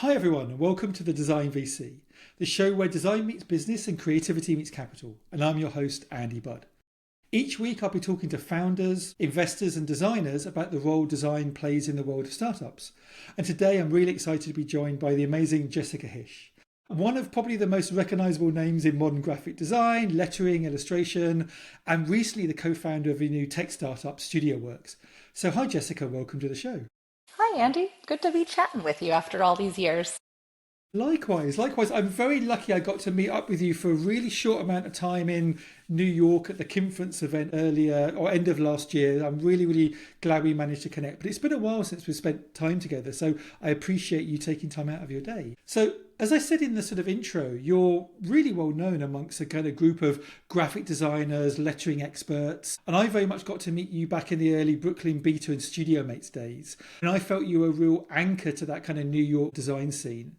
Hi everyone, and welcome to the Design VC, the show where design meets business and creativity meets capital. And I'm your host, Andy Budd. Each week I'll be talking to founders, investors and designers about the role design plays in the world of startups. And today I'm really excited to be joined by the amazing Jessica Hische, one of probably the most recognisable names in modern graphic design, lettering, illustration, and recently the co-founder of the new tech startup, StudioWorks. So hi Jessica, welcome to the show. Hi, Andy. Good to be chatting with you after all these years. Likewise. I'm very lucky I got to meet up with you for a really short amount of time in New York at the Conference event earlier or end of last year. I'm really glad we managed to connect. But it's been a while since we've spent time together, so I appreciate you taking time out of your day. So as I said in the sort of intro, you're really well known amongst a kind of group of graphic designers, lettering experts. And I very much got to meet you back in the early Brooklyn Beta and Studio Mates days. And I felt you were a real anchor to that kind of New York design scene.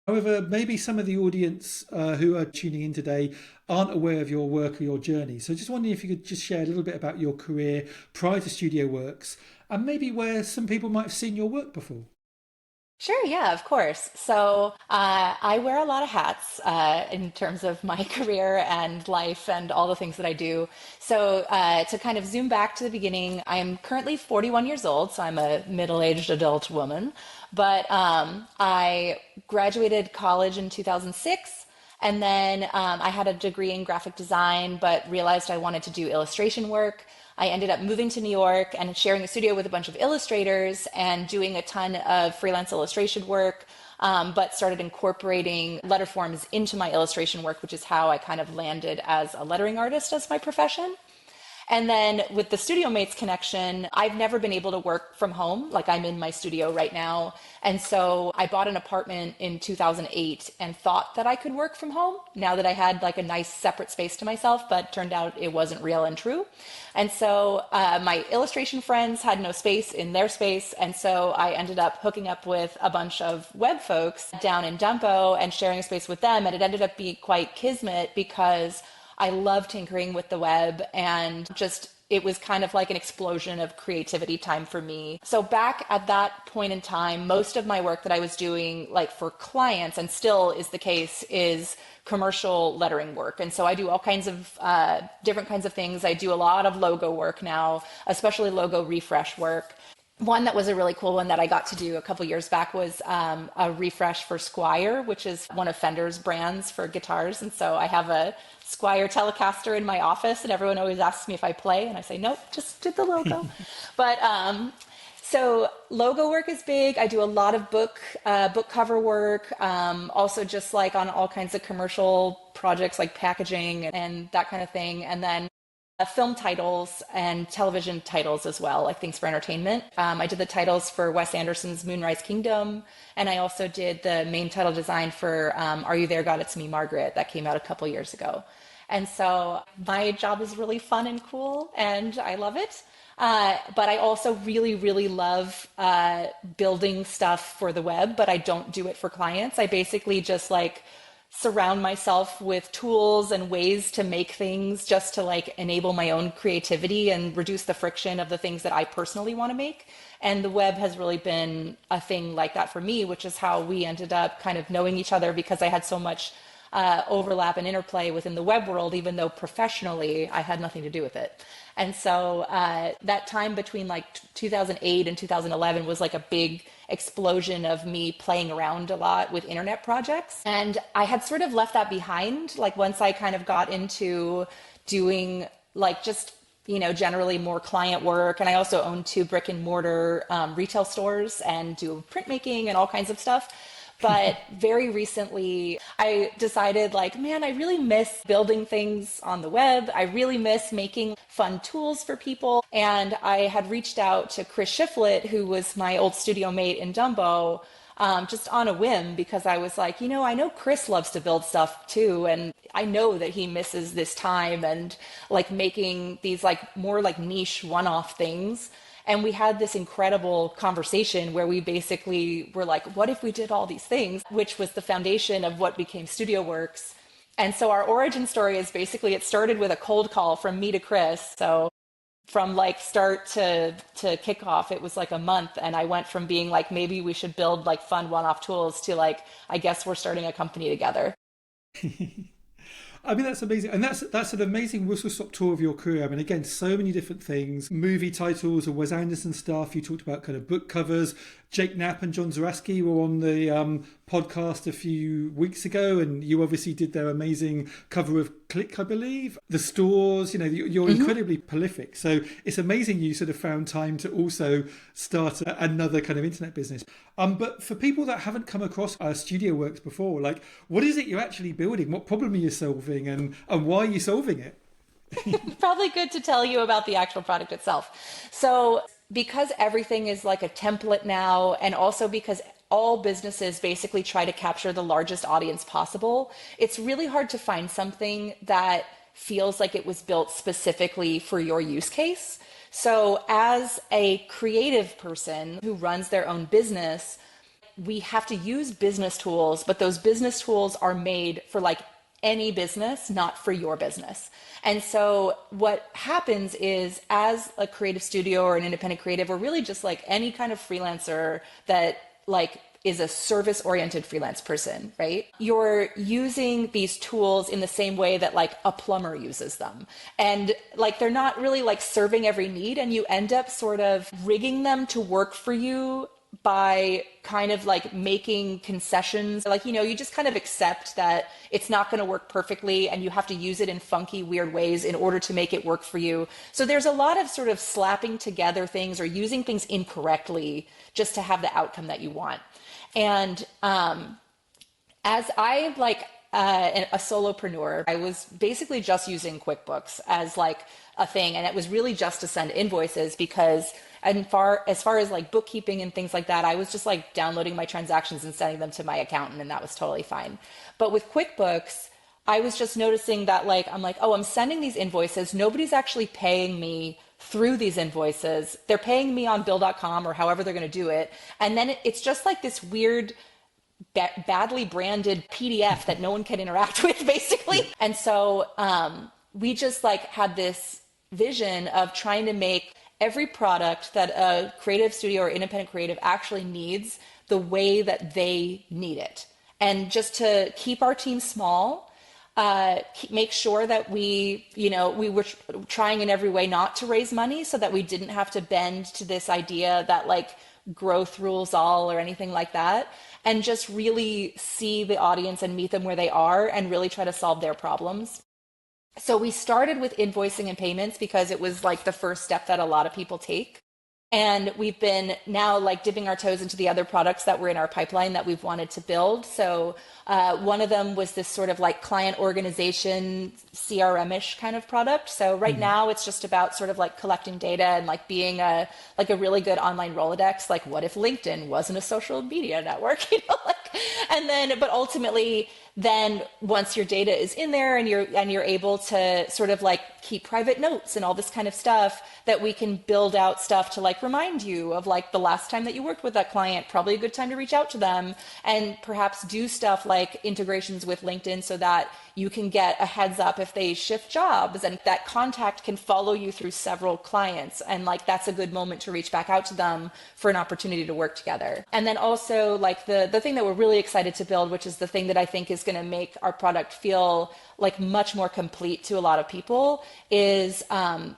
However, maybe some of the audience who are tuning in today aren't aware of your work or your journey. So just wondering if you could just share a little bit about your career prior to StudioWorks and maybe where some people might have seen your work before. Sure, yeah, of course. So I wear a lot of hats in terms of my career and life and all the things that I do. So to kind of zoom back to the beginning, I'm currently 41 years old, so I'm a middle-aged adult woman. But I graduated college in 2006. And then I had a degree in graphic design, but realized I wanted to do illustration work. I ended up moving to New York and sharing a studio with a bunch of illustrators and doing a ton of freelance illustration work, but started incorporating letter forms into my illustration work, which is how I kind of landed as a lettering artist as my profession. And then with the Studio Mates connection, I've never been able to work from home. Like I'm in my studio right now. And so I bought an apartment in 2008 and thought that I could work from home now that I had like a nice separate space to myself, but turned out it wasn't real and true. And so my illustration friends had no space in their space. And so I ended up hooking up with a bunch of web folks down in Dumbo and sharing a space with them. And it ended up being quite kismet because I love tinkering with the web and just it was kind of like an explosion of creativity time for me. So back at that point in time, most of my work that I was doing like for clients and still is the case is commercial lettering work. And so I do all kinds of different kinds of things. I do a lot of logo work now, especially logo refresh work. One that was a really cool one that I got to do a couple years back was a refresh for Squier, which is one of Fender's brands for guitars. And so I have a Squier Telecaster in my office and everyone always asks me if I play and I say, nope, just did the logo. But so logo work is big. I do a lot of book cover work, also just like on all kinds of commercial projects like packaging and that kind of thing. And then film titles and television titles as well, like things for entertainment. I did the titles for Wes Anderson's Moonrise Kingdom, and I also did the main title design for Are You There, God? It's Me, Margaret, that came out a couple years ago. And so my job is really fun and cool, and I love it. But I also really love building stuff for the web, but I don't do it for clients. I basically just like surround myself with tools and ways to make things just to like enable my own creativity and reduce the friction of the things that I personally want to make. And the web has really been a thing like that for me, which is how we ended up kind of knowing each other because I had so much overlap and interplay within the web world, even though professionally I had nothing to do with it. And so that time between like 2008 and 2011 was like a big explosion of me playing around a lot with internet projects. And I had sort of left that behind, like once I kind of got into doing like just, you know, generally more client work. And I also own 2 brick and mortar retail stores and do printmaking and all kinds of stuff. But very recently, I decided like, man, I really miss building things on the web. I really miss making fun tools for people. And I had reached out to Chris Shiflett, who was my old studio mate in Dumbo, just on a whim, because I was like, you know, I know Chris loves to build stuff too. And I know that he misses this time and like making these like more like niche one-off things. And we had this incredible conversation where we basically were like, what if we did all these things, which was the foundation of what became StudioWorks. And so our origin story is basically, it started with a cold call from me to Chris. So from like start to kickoff, it was like a month. And I went from being like, maybe we should build like fun one-off tools to like, I guess we're starting a company together. I mean, that's amazing. And that's an amazing whistle-stop tour of your career. I mean, again, so many different things, movie titles or Wes Anderson stuff. You talked about kind of book covers. Jake Knapp and John Zaraski were on the podcast a few weeks ago, and you obviously did their amazing cover of Click, I believe. The stores, you're incredibly prolific. So it's amazing you sort of found time to also start another kind of internet business. But for people that haven't come across StudioWorks before, like, what is it you're actually building? What problem are you solving, and why are you solving it? Probably good to tell you about the actual product itself. So because everything is like a template now, and also because all businesses basically try to capture the largest audience possible, it's really hard to find something that feels like it was built specifically for your use case. So as a creative person who runs their own business, we have to use business tools, but those business tools are made for like any business, not for your business. And so what happens is, as a creative studio or an independent creative, or really just like any kind of freelancer that like is a service-oriented freelance person, right? You're using these tools in the same way that like a plumber uses them. And like they're not really like serving every need, and you end up sort of rigging them to work for you by kind of like making concessions. Like, you just kind of accept that it's not going to work perfectly, and you have to use it in funky, weird ways in order to make it work for you. So there's a lot of sort of slapping together things or using things incorrectly just to have the outcome that you want. And as I like a solopreneur, I was basically just using QuickBooks as like a thing, and it was really just to send invoices because as far as like bookkeeping and things like that, I was just like downloading my transactions and sending them to my accountant, and that was totally fine. But with QuickBooks, I was just noticing that like, I'm like, oh, I'm sending these invoices. Nobody's actually paying me through these invoices. They're paying me on bill.com or however they're going to do it. And then it's just like this weird, badly branded PDF that no one can interact with, basically. And so we just like had this vision of trying to make every product that a creative studio or independent creative actually needs the way that they need it. And just to keep our team small, make sure that we were trying in every way not to raise money so that we didn't have to bend to this idea that like growth rules all or anything like that, and just really see the audience and meet them where they are and really try to solve their problems. So we started with invoicing and payments because it was like the first step that a lot of people take. And we've been now like dipping our toes into the other products that were in our pipeline that we've wanted to build. So one of them was this sort of like client organization CRM-ish kind of product. So right now it's just about sort of like collecting data and like being a really good online Rolodex. Like, what if LinkedIn wasn't a social media network? But ultimately, then once your data is in there and you're able to sort of like keep private notes and all this kind of stuff, that we can build out stuff to like remind you of like the last time that you worked with that client, probably a good time to reach out to them, and perhaps do stuff like integrations with LinkedIn so that you can get a heads up if they shift jobs, and that contact can follow you through several clients. And like, that's a good moment to reach back out to them for an opportunity to work together. And then also like the thing that we're really excited to build, which is the thing that I think is going to make our product feel like much more complete to a lot of people, is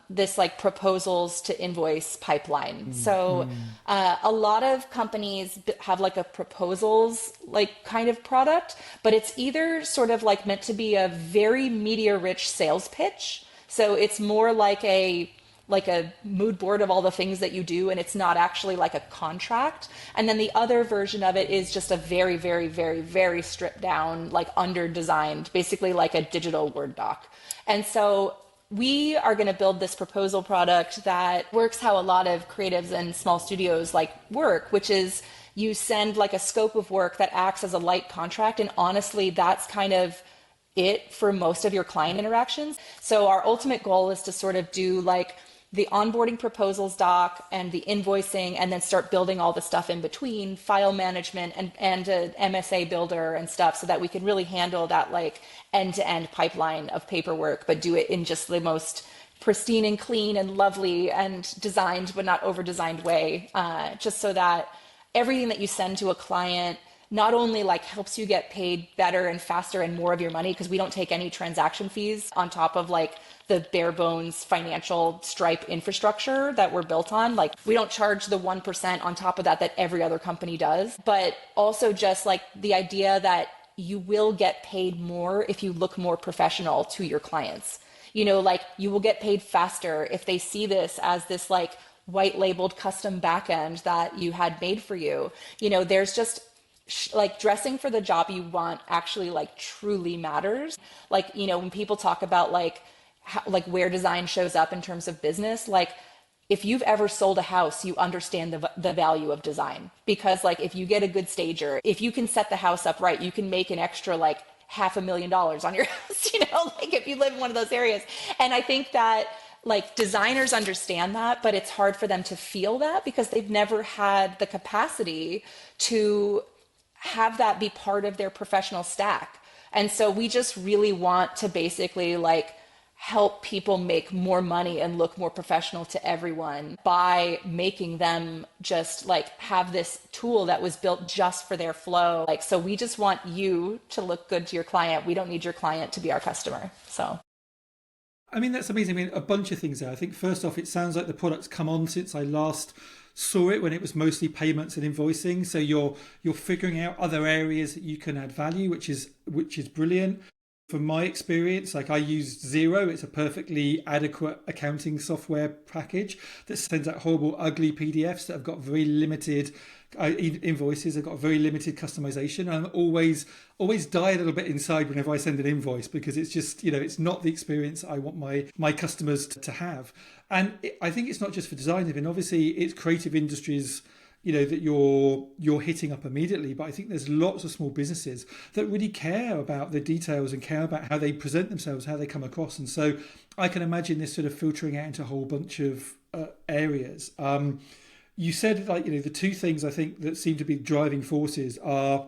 this like proposals to invoice pipeline. So a lot of companies have like a proposals like kind of product, but it's either sort of like meant to be a very media rich sales pitch. So it's more like a mood board of all the things that you do, and it's not actually like a contract. And then the other version of it is just a very, very, very, very stripped down, like under designed, basically like a digital Word doc. And so we are going to build this proposal product that works how a lot of creatives and small studios like work, which is you send like a scope of work that acts as a light contract. And honestly, that's kind of it for most of your client interactions. So our ultimate goal is to sort of do like the onboarding proposals doc and the invoicing, and then start building all the stuff in between, file management and an MSA builder and stuff, so that we can really handle that like end-to-end pipeline of paperwork, but do it in just the most pristine and clean and lovely and designed but not over designed way, just so that everything that you send to a client not only like helps you get paid better and faster and more of your money, because we don't take any transaction fees on top of like the bare bones financial Stripe infrastructure that we're built on. Like we don't charge the 1% on top of that every other company does, but also just like the idea that you will get paid more if you look more professional to your clients. You know, like you will get paid faster if they see this as this like white labeled custom backend that you had made for you. You know, there's just like dressing for the job you want actually like truly matters. Like, you know, when people talk about like how, like where design shows up in terms of business, like if you've ever sold a house, you understand the value of design, because like if you get a good stager, if you can set the house up right, you can make an extra like $500,000 on your house, you know, like if you live in one of those areas. And I think that like designers understand that, but it's hard for them to feel that because they've never had the capacity to have that be part of their professional stack. And so we just really want to basically like help people make more money and look more professional to everyone by making them just like have this tool that was built just for their flow. Like, so we just want you to look good to your client. We don't need your client to be our customer. So I mean, that's amazing. I mean, a bunch of things there. I think first off, it sounds like the product's come on since I last saw it, when it was mostly payments and invoicing. So you're figuring out other areas that you can add value, which is brilliant. From my experience, like I use Xero, it's a perfectly adequate accounting software package that sends out horrible, ugly PDFs that have got very limited invoices, have got very limited customization. And I'm always die a little bit inside whenever I send an invoice, because it's just, you know, it's not the experience I want my customers to have. And I think it's not just for design. I mean, obviously it's creative industries, you know, that you're hitting up immediately, but I think there's lots of small businesses that really care about the details and care about how they present themselves, how they come across. And so I can imagine this sort of filtering out into a whole bunch of areas. You said, like, you know, the two things I think that seem to be driving forces are,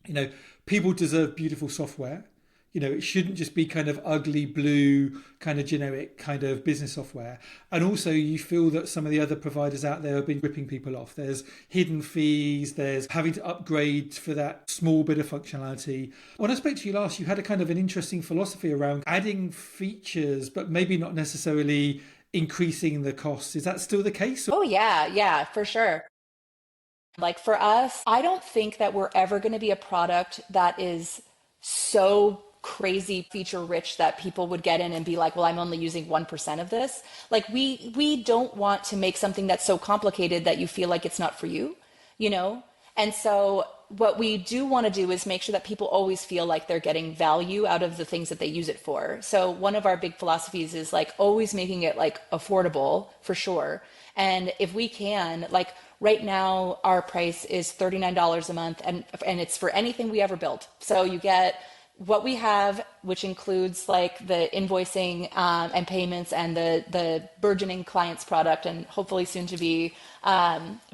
you know, people deserve beautiful software. You know, it shouldn't just be kind of ugly blue, kind of generic kind of business software. And also you feel that some of the other providers out there have been ripping people off. There's hidden fees, there's having to upgrade for that small bit of functionality. When I spoke to you last, you had a kind of an interesting philosophy around adding features, but maybe not necessarily increasing the costs. Is that still the case? oh yeah, for sure. Like for us, I don't think that we're ever going to be a product that is so crazy feature rich that people would get in and be like, well, I'm only using 1% of this. Like we don't want to make something that's so complicated that you feel like it's not for you, you know? And so what we do want to do is make sure that people always feel like they're getting value out of the things that they use it for. So one of our big philosophies is like always making it like affordable for sure. And if we can, like right now, our price is $39 a month, and it's for anything we ever build. So you get what we have, which includes like the invoicing and payments and the burgeoning clients product, and hopefully soon to be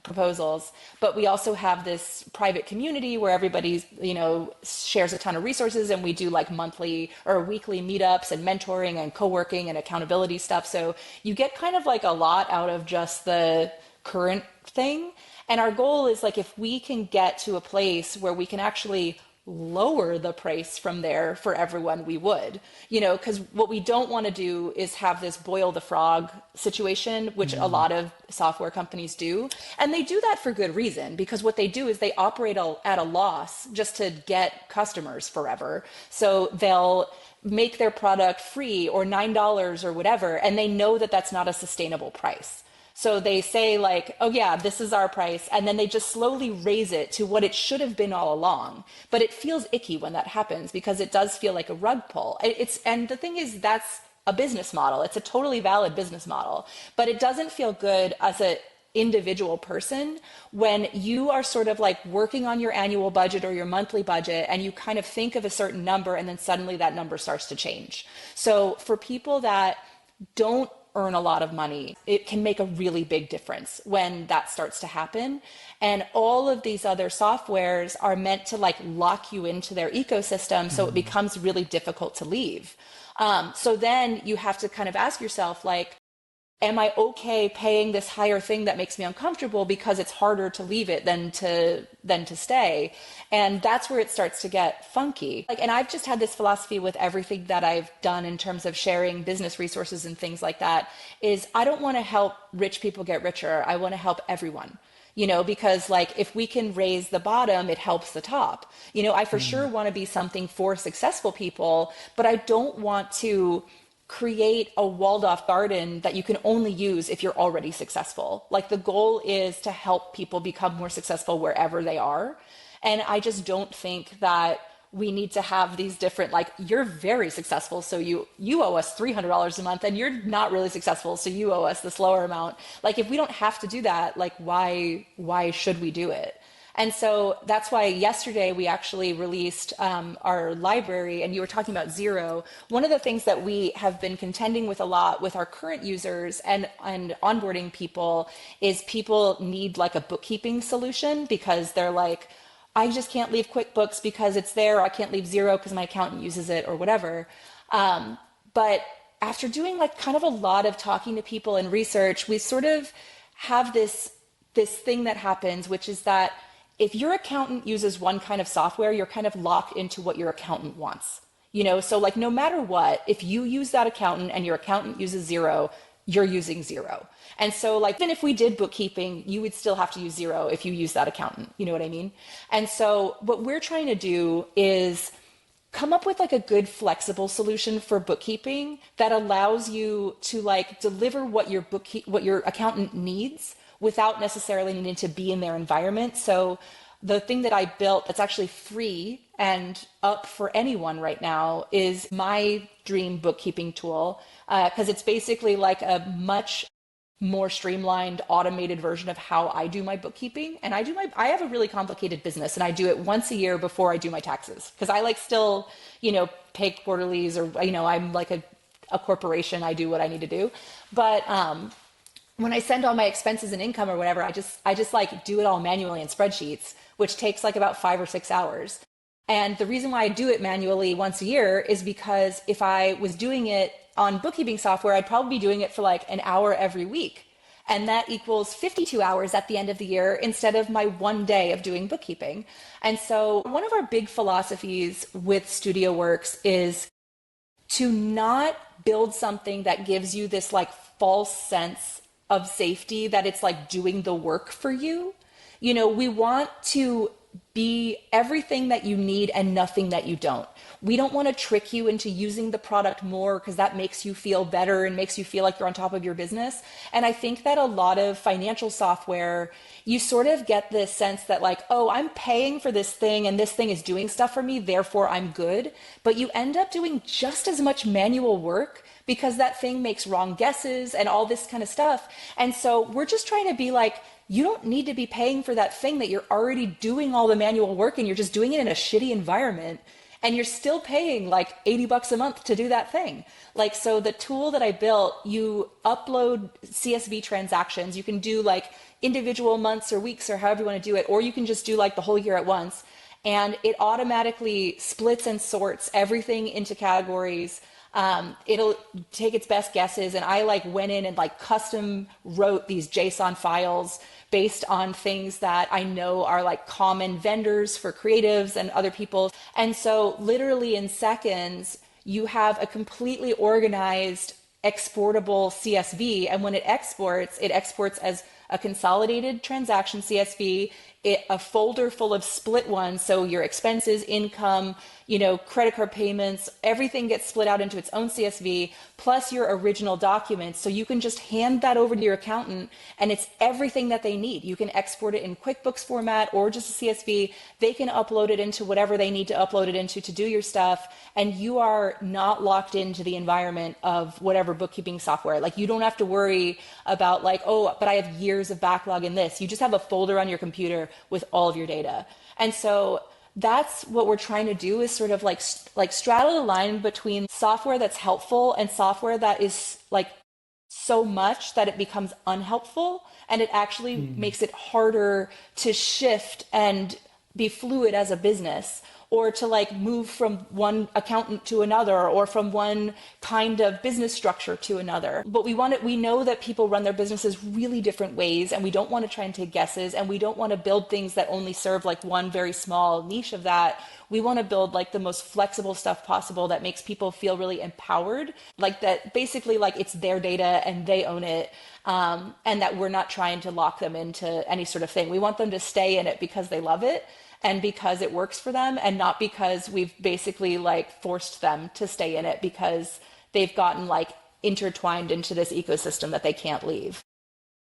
proposals. But we also have this private community where everybody, you know, shares a ton of resources, and we do like monthly or weekly meetups and mentoring and co-working and accountability stuff. So you get kind of like a lot out of just the current thing. And our goal is like, if we can get to a place where we can actually lower the price from there for everyone, we would, you know, because what we don't want to do is have this boil the frog situation, which a lot of software companies do. And they do that for good reason, because what they do is they operate at a loss just to get customers forever. So they'll make their product free or $9 or whatever, and they know that that's not a sustainable price. So they say like, oh yeah, this is our price. And then they just slowly raise it to what it should have been all along. But it feels icky when that happens, because it does feel like a rug pull. And the thing is, that's a business model. It's a totally valid business model, but it doesn't feel good as a individual person when you are sort of like working on your annual budget or your monthly budget, and you kind of think of a certain number and then suddenly that number starts to change. So for people that don't earn a lot of money. It can make a really big difference when that starts to happen. And all of these other softwares are meant to like lock you into their ecosystem. So it becomes really difficult to leave. So then you have to kind of ask yourself, like, am I okay paying this higher thing that makes me uncomfortable because it's harder to leave it than to stay? And that's where it starts to get funky. Like, and I've just had this philosophy with everything that I've done in terms of sharing business resources and things like that, is I don't want to help rich people get richer. I want to help everyone. Because like if we can raise the bottom, it helps the top. I for sure want to be something for successful people, but I don't want to create a walled off garden that you can only use if you're already successful. Like the goal is to help people become more successful wherever they are. And I just don't think that we need to have these different, like, you're very successful, so you owe us $300 a month, and you're not really successful, so you owe us this lower amount. Like, if we don't have to do that, like, why should we do it? And so that's why yesterday we actually released our library, and you were talking about Zero. One of the things that we have been contending with a lot with our current users and onboarding people is people need like a bookkeeping solution, because they're like, I just can't leave QuickBooks because it's there. Or I can't leave Zero because my accountant uses it or whatever. But after doing like kind of a lot of talking to people and research, we sort of have this thing that happens, which is that if your accountant uses one kind of software, you're kind of locked into what your accountant wants. So like no matter what, if you use that accountant and your accountant uses Zero, you're using Zero. And so like, even if we did bookkeeping, you would still have to use Zero if you use that accountant. You know what I mean? And so what we're trying to do is come up with like a good flexible solution for bookkeeping that allows you to like deliver what your accountant needs without necessarily needing to be in their environment. So the thing that I built that's actually free and up for anyone right now is my dream bookkeeping tool, because it's basically like a much more streamlined, automated version of how I do my bookkeeping. And I have a really complicated business, and I do it once a year before I do my taxes, because I like still, pay quarterlies, or, I'm like a corporation. I do what I need to do. But when I send all my expenses and income or whatever, I just like do it all manually in spreadsheets, which takes like about 5 or 6 hours. And the reason why I do it manually once a year is because if I was doing it on bookkeeping software, I'd probably be doing it for like an hour every week. And that equals 52 hours at the end of the year instead of my 1 day of doing bookkeeping. And so one of our big philosophies with StudioWorks is to not build something that gives you this like false sense of safety that it's like doing the work for you. We want to be everything that you need and nothing that you don't. We don't want to trick you into using the product more because that makes you feel better and makes you feel like you're on top of your business. And I think that a lot of financial software, you sort of get this sense that like, oh, I'm paying for this thing and this thing is doing stuff for me, therefore I'm good. But you end up doing just as much manual work because that thing makes wrong guesses and all this kind of stuff. And so we're just trying to be like, you don't need to be paying for that thing that you're already doing all the manual work and you're just doing it in a shitty environment, and you're still paying like $80 a month to do that thing. Like, so the tool that I built, you upload CSV transactions. You can do like individual months or weeks or however you want to do it, or you can just do like the whole year at once. And it automatically splits and sorts everything into categories. It'll take its best guesses. And I like went in and like custom wrote these JSON files based on things that I know are like common vendors for creatives and other people. And so literally in seconds, you have a completely organized exportable CSV. And when it exports as a consolidated transaction CSV, a folder full of split ones. So your expenses, income, credit card payments, everything gets split out into its own CSV, plus your original documents. So you can just hand that over to your accountant and it's everything that they need. You can export it in QuickBooks format or just a CSV. They can upload it into whatever they need to upload it into to do your stuff. And you are not locked into the environment of whatever bookkeeping software. Like, you don't have to worry about like, oh, but I have years of backlog in this. You just have a folder on your computer with all of your data. And so that's what we're trying to do, is sort of like straddle the line between software that's helpful and software that is like so much that it becomes unhelpful, and it actually makes it harder to shift and be fluid as a business, or to like move from one accountant to another, or from one kind of business structure to another. But we know that people run their businesses really different ways, and we don't want to try and take guesses, and we don't want to build things that only serve like one very small niche of that. We want to build like the most flexible stuff possible that makes people feel really empowered, like that basically like it's their data and they own it, and that we're not trying to lock them into any sort of thing. We want them to stay in it because they love it and because it works for them, and not because we've basically like forced them to stay in it because they've gotten like intertwined into this ecosystem that they can't leave.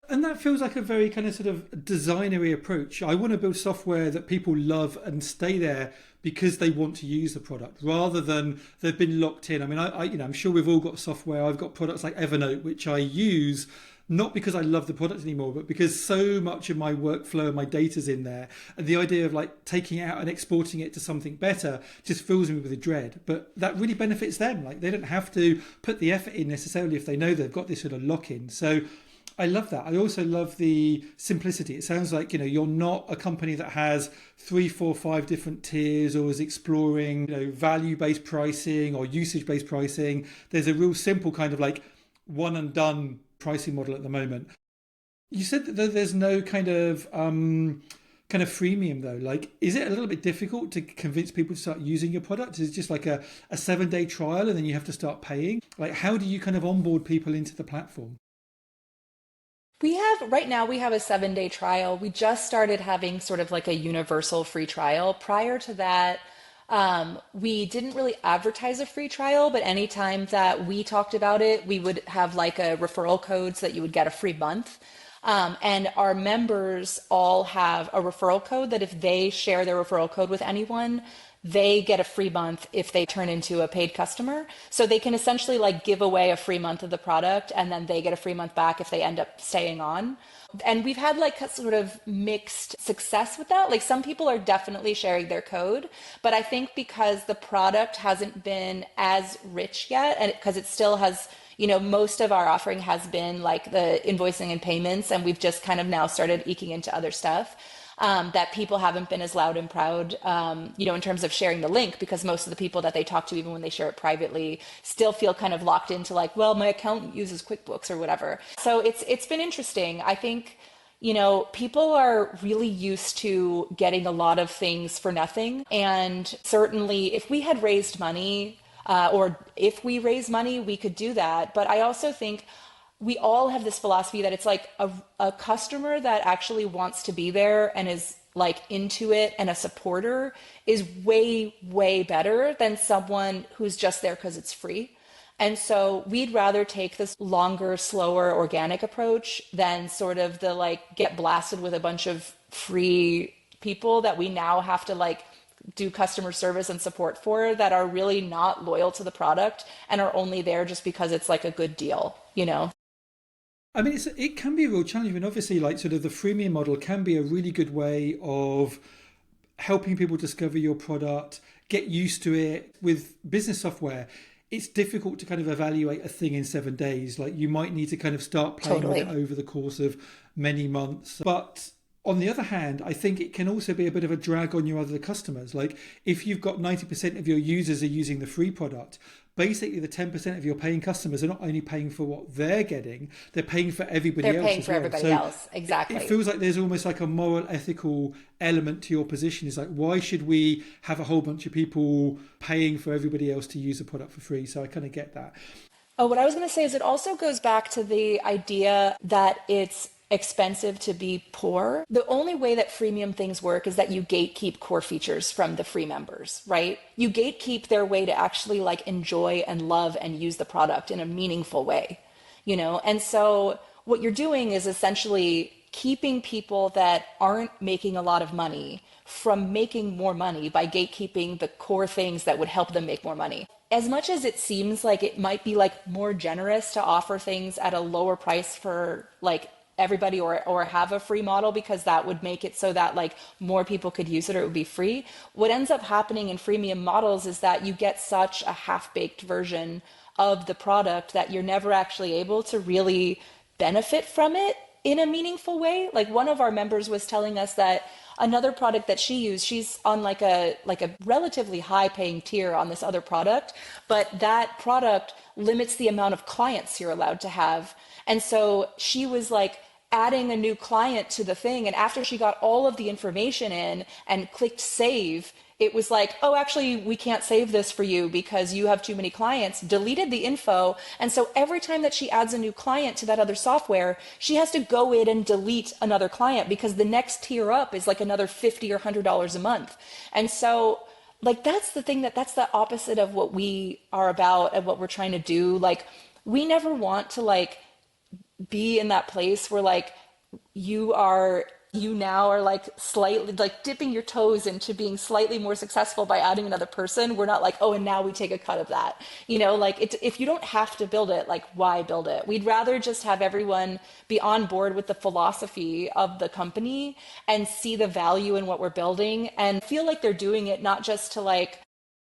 And that feels like a very kind of sort of designery approach. I want to build software that people love and stay there because they want to use the product, rather than they've been locked in. I mean, I'm sure we've all got software. I've got products like Evernote, which I use not because I love the product anymore, but because so much of my workflow and my data's in there. And the idea of like taking it out and exporting it to something better just fills me with a dread. But that really benefits them. Like, they don't have to put the effort in necessarily if they know they've got this sort of lock-in. So I love that. I also love the simplicity. It sounds like, you're not a company that has 3, 4, 5 different tiers, or is exploring, value-based pricing or usage-based pricing. There's a real simple kind of like one and done pricing model at the moment. You said that there's no kind of freemium though. Like, is it a little bit difficult to convince people to start using your product? Is it just like a 7-day trial and then you have to start paying? Like, how do you kind of onboard people into the platform? Right now we have a 7-day trial. We just started having sort of like a universal free trial. Prior to that, we didn't really advertise a free trial, but anytime that we talked about it, we would have like a referral code so that you would get a free month. And our members all have a referral code that if they share their referral code with anyone, they get a free month if they turn into a paid customer. So they can essentially like give away a free month of the product, and then they get a free month back if they end up staying on. And we've had like sort of mixed success with that. Like, some people are definitely sharing their code, but I think because the product hasn't been as rich yet, and because it still has, most of our offering has been like the invoicing and payments, and we've just kind of now started eking into other stuff. That people haven't been as loud and proud, in terms of sharing the link, because most of the people that they talk to, even when they share it privately, still feel kind of locked into like, well, my accountant uses QuickBooks or whatever. So it's been interesting. I think, people are really used to getting a lot of things for nothing. And certainly if we had raised money, or if we raise money, we could do that. But I also think we all have this philosophy that it's like a customer that actually wants to be there and is like into it and a supporter is way, way better than someone who's just there because it's free. And so we'd rather take this longer, slower, organic approach than sort of the like get blasted with a bunch of free people that we now have to like do customer service and support for, that are really not loyal to the product and are only there just because it's like a good deal, I mean, it can be a real challenge. I mean, obviously, like sort of the freemium model can be a really good way of helping people discover your product, get used to it. With business software, it's difficult to kind of evaluate a thing in 7 days. Like, you might need to kind of start playing with it over the course of many months. But on the other hand, I think it can also be a bit of a drag on your other customers. Like, if you've got 90% of your users are using the free product, basically the 10% of your paying customers are not only paying for what they're getting, they're paying for everybody else. They're paying for everybody else. Exactly. It feels like there's almost like a moral, ethical element to your position. It's like, why should we have a whole bunch of people paying for everybody else to use a product for free? So I kind of get that. Oh, what I was going to say is it also goes back to the idea that it's expensive to be poor. The only way that freemium things work is that you gatekeep core features from the free members, right? You gatekeep their way to actually like enjoy and love and use the product in a meaningful way, And so what you're doing is essentially keeping people that aren't making a lot of money from making more money by gatekeeping the core things that would help them make more money. As much as it seems like it might be like more generous to offer things at a lower price for like everybody, or have a free model, because that would make it so that like more people could use it, or it would be free. What ends up happening in freemium models is that you get such a half-baked version of the product that you're never actually able to really benefit from it in a meaningful way. Like one of our members was telling us that another product that she used, she's on like a relatively high paying tier on this other product, but that product limits the amount of clients you're allowed to have. And so she was like adding a new client to the thing, and after she got all of the information in and clicked save, it was like, oh, actually, we can't save this for you because you have too many clients, deleted the info. And so every time that she adds a new client to that other software, she has to go in and delete another client because the next tier up is like another $50 or $100 a month. And so like, that's the thing, that's the opposite of what we are about and what we're trying to do. Like, we never want to like be in that place where like you now are like slightly like dipping your toes into being slightly more successful by adding another person. We're not like, oh, and now we take a cut of that. You know, like it's, if you don't have to build it, like why build it? We'd rather just have everyone be on board with the philosophy of the company and see the value in what we're building and feel like they're doing it not just to like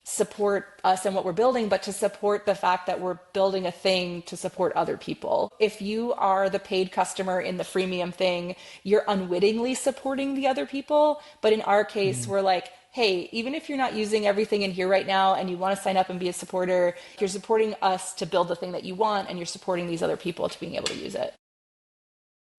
support us and what we're building, but to support the fact that we're building a thing to support other people. If you are the paid customer in the freemium thing, you're unwittingly supporting the other people. But in our case, we're like, hey, even if you're not using everything in here right now and you want to sign up and be a supporter, you're supporting us to build the thing that you want, and you're supporting these other people to being able to use it.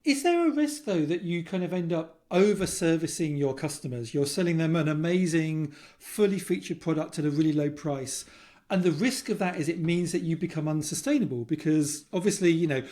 Is there a risk, though, that you kind of end up over servicing your customers? You're selling them an amazing, fully featured product at a really low price. And the risk of that is it means that you become unsustainable because obviously, you know,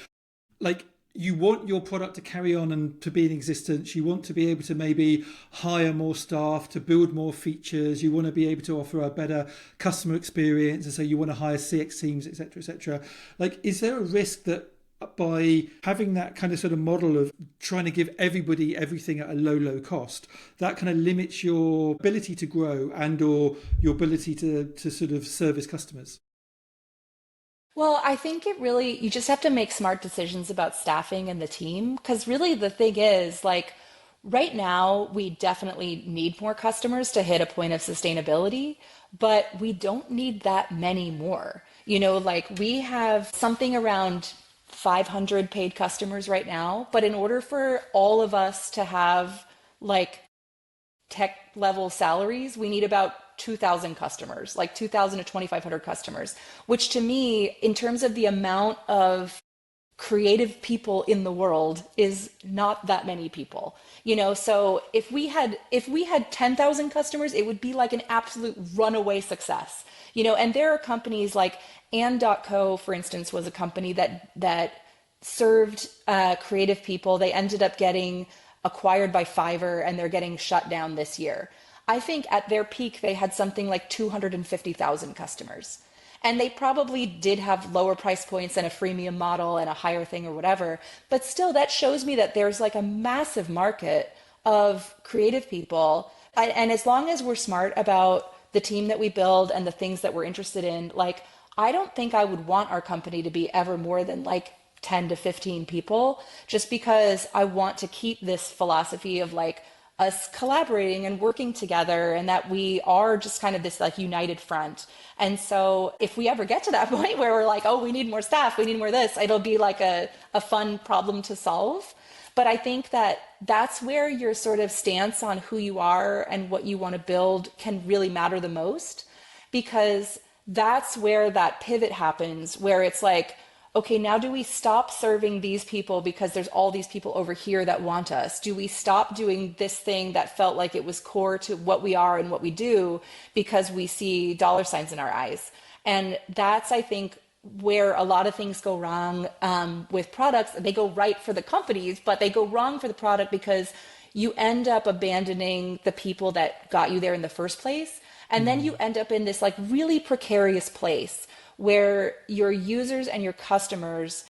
like you want your product to carry on and to be in existence. You want to be able to maybe hire more staff to build more features. You want to be able to offer a better customer experience. And so you want to hire CX teams, et cetera, et cetera. Like, is there a risk that by having that kind of sort of model of trying to give everybody everything at a low cost, that kind of limits your ability to grow and or your ability to sort of service customers? Well, I think it really, you just have to make smart decisions about staffing and the team. Because really the thing is, like, right now, we definitely need more customers to hit a point of sustainability, but we don't need that many more. You know, like we have something around 500 paid customers right now, but in order for all of us to have like tech level salaries, we need about 2,000 customers, like 2,000 to 2,500 customers, which to me, in terms of the amount of creative people in the world, is not that many people. You know, so if we had 10,000 customers, it would be like an absolute runaway success. You know, and there are companies like and.co, for instance, was a company that served creative people. They ended up getting acquired by Fiverr, and they're getting shut down this year. I think at their peak, they had something like 250,000 customers. And they probably did have lower price points and a freemium model and a higher thing or whatever. But still, that shows me that there's like a massive market of creative people. And as long as we're smart about the team that we build and the things that we're interested in, like, I don't think I would want our company to be ever more than like 10 to 15 people, just because I want to keep this philosophy of like us collaborating and working together, and that we are just kind of this like united front. And so if we ever get to that point where we're like, oh, we need more staff, we need more this, it'll be like a fun problem to solve. But I think that that's where your sort of stance on who you are and what you want to build can really matter the most, because that's where that pivot happens, where it's like, okay, now do we stop serving these people because there's all these people over here that want us? Do we stop doing this thing that felt like it was core to what we are and what we do because we see dollar signs in our eyes? And that's, I think, where a lot of things go wrong with products. They go right for the companies, but they go wrong for the product because you end up abandoning the people that got you there in the first place. And then you end up in this like really precarious place where your users and your customers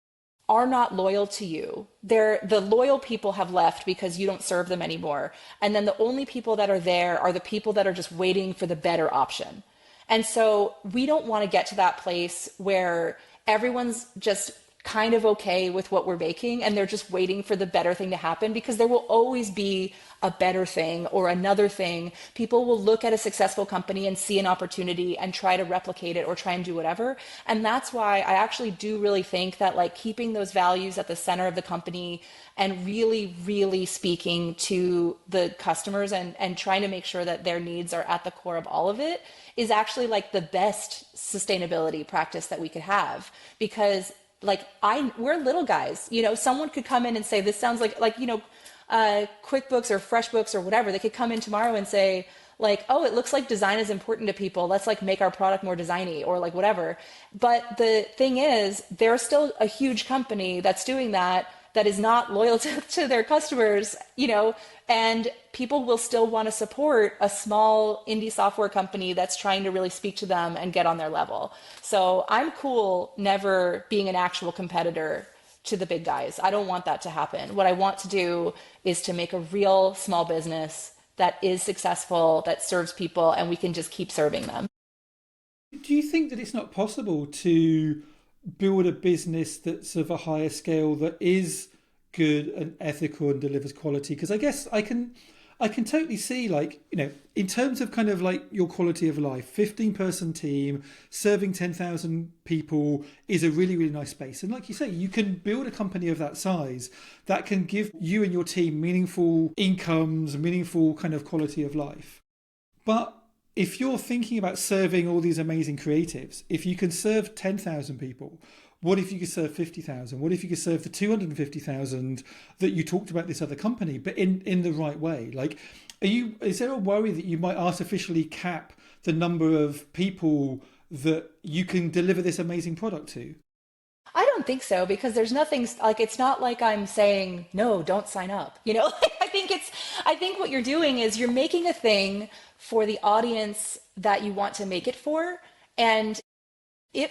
are not loyal to you. The loyal people have left because you don't serve them anymore. And then the only people that are there are the people that are just waiting for the better option. And so we don't want to get to that place where everyone's just kind of okay with what we're making and they're just waiting for the better thing to happen, because there will always be a better thing or another thing. People will look at a successful company and see an opportunity and try to replicate it or try and do whatever. And that's why I actually do really think that like keeping those values at the center of the company and really, really speaking to the customers and trying to make sure that their needs are at the core of all of it is actually like the best sustainability practice that we could have. Because like we're little guys, you know, someone could come in and say, this sounds like, you know, QuickBooks or FreshBooks or whatever, they could come in tomorrow and say like, oh, it looks like design is important to people. Let's like make our product more designy or like whatever. But the thing is, there's still a huge company that's doing that is not loyal to their customers, you know, and people will still want to support a small indie software company that's trying to really speak to them and get on their level. So I'm cool never being an actual competitor to the big guys. I don't want that to happen. What I want to do is to make a real small business that is successful, that serves people, and we can just keep serving them. Do you think that it's not possible to build a business that's of a higher scale that is good and ethical and delivers quality? Because I guess I can totally see, like, you know, in terms of kind of like your quality of life, 15-person team serving 10,000 people is a really, really nice space. And like you say, you can build a company of that size that can give you and your team meaningful incomes, meaningful kind of quality of life. But if you're thinking about serving all these amazing creatives, if you can serve 10,000 people, what if you could serve 50,000? What if you could serve the 250,000 that you talked about this other company, but in the right way? Like, is there a worry that you might artificially cap the number of people that you can deliver this amazing product to? I don't think so, because there's nothing like, it's not like I'm saying, no, don't sign up. You know, I think what you're doing is you're making a thing for the audience that you want to make it for. And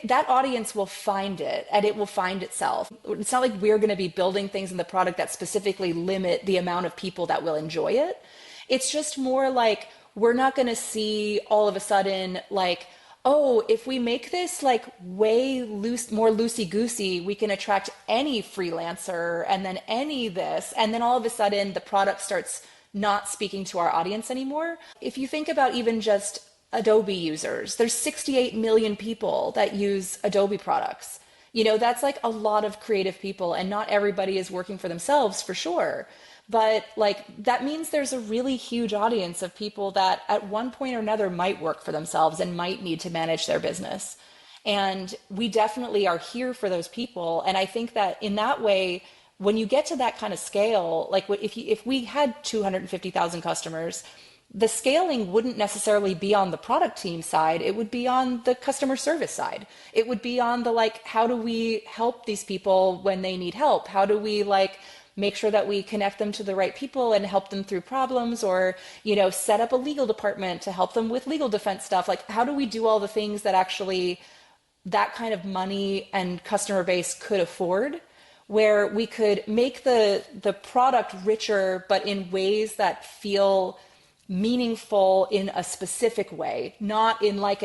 that audience will find it and it will find itself. It's not like we're going to be building things in the product that specifically limit the amount of people that will enjoy it. It's just more like we're not going to see all of a sudden like, oh, if we make this like way more loosey-goosey, we can attract any freelancer and then any this. And then all of a sudden the product starts not speaking to our audience anymore. If you think about even just Adobe users, there's 68 million people that use Adobe products. You know, that's like a lot of creative people, and not everybody is working for themselves for sure. But like that means there's a really huge audience of people that at one point or another might work for themselves and might need to manage their business. And we definitely are here for those people. And I think that in that way, when you get to that kind of scale, like if we had 250,000 customers, the scaling wouldn't necessarily be on the product team side. It would be on the customer service side. It would be on the like, how do we help these people when they need help? How do we like make sure that we connect them to the right people and help them through problems, or, you know, set up a legal department to help them with legal defense stuff? Like, how do we do all the things that actually that kind of money and customer base could afford, where we could make the product richer, but in ways that feel meaningful in a specific way, not in like